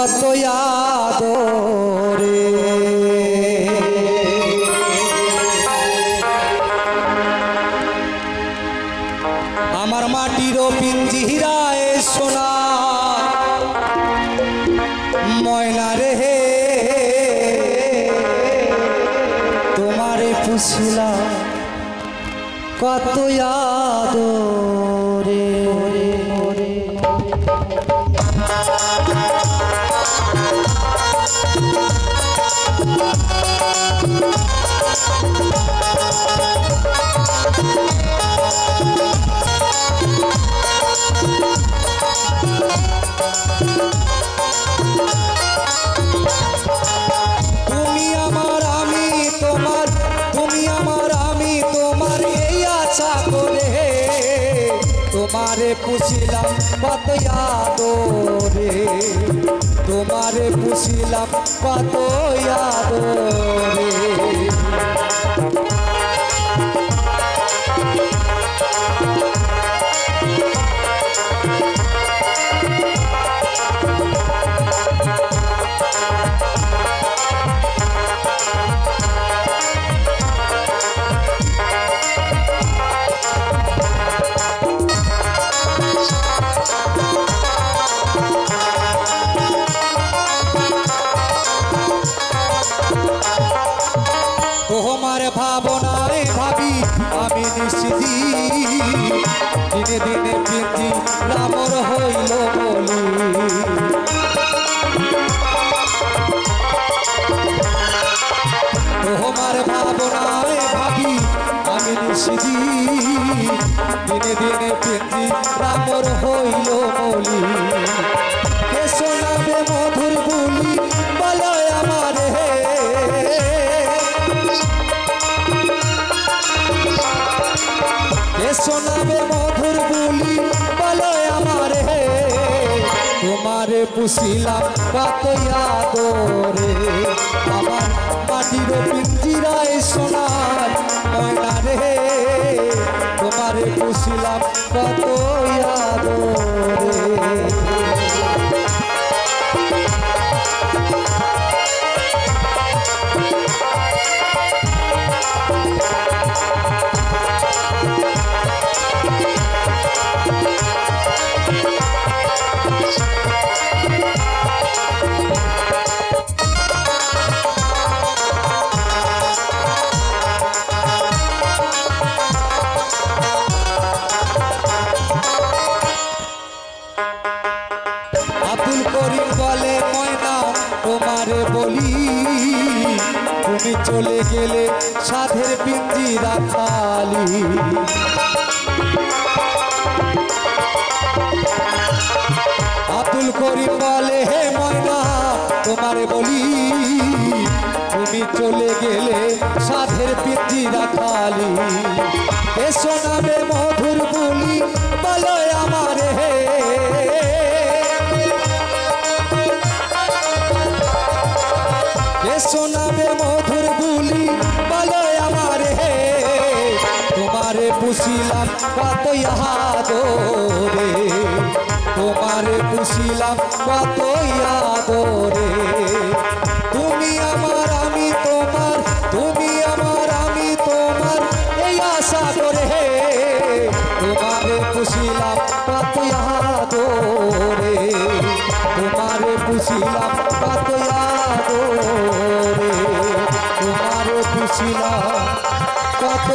কত আদরে আমার মাটির পিঞ্জিরায় সোনা ময়না রে তোমারে পুছিলাম কত আদরে তুমি আমার আমি তোমার এই আশা করে তোমারে পুছিলাম কত আদরে তোমারে পুছিলাম কত আদরে তোমার ভাবনায় ভাবি আমি নিশ্চিদি দিনে দিনে পিঞ্জি রামর হইল বলি তোমার ভাবনায় ভাবি আমি নিশ্চিদি দিনে দিনে পিঞ্জি রামর হইল বলি কে শোনাবে মধুর বুলি বলো আমার হে শোনাবে মধুর বুলি বলো আমার হে তোমারে পুছিলাম কত আদরে আমার মাটির পিঞ্জিরায় সোনার ময়না রে তোমারে পুছিলাম কত আদরে আব্দুল করিম বলে ময়না তোমারে বলি তুমি চলে গেলে সাধের পিঞ্জিরা খালি আব্দুল করিম বলে হে ময়না তোমারে বলি তুমি চলে গেলে সাধের পিঞ্জিরা খালি এ শোনাবে মধুর বুলি বলো আমার হে শোনাবে মধুর বুলি বলো আমার হে তোমারে পুছিলাম কত আদরে তোমারে পুছিলাম কত আদরে তুমি আমার আমি তোমার এই আশা করে হে তোমারে পুছিলাম কত আদরে তোমারে পুছিলাম কত আদরে তোমারে পুছিলাম কত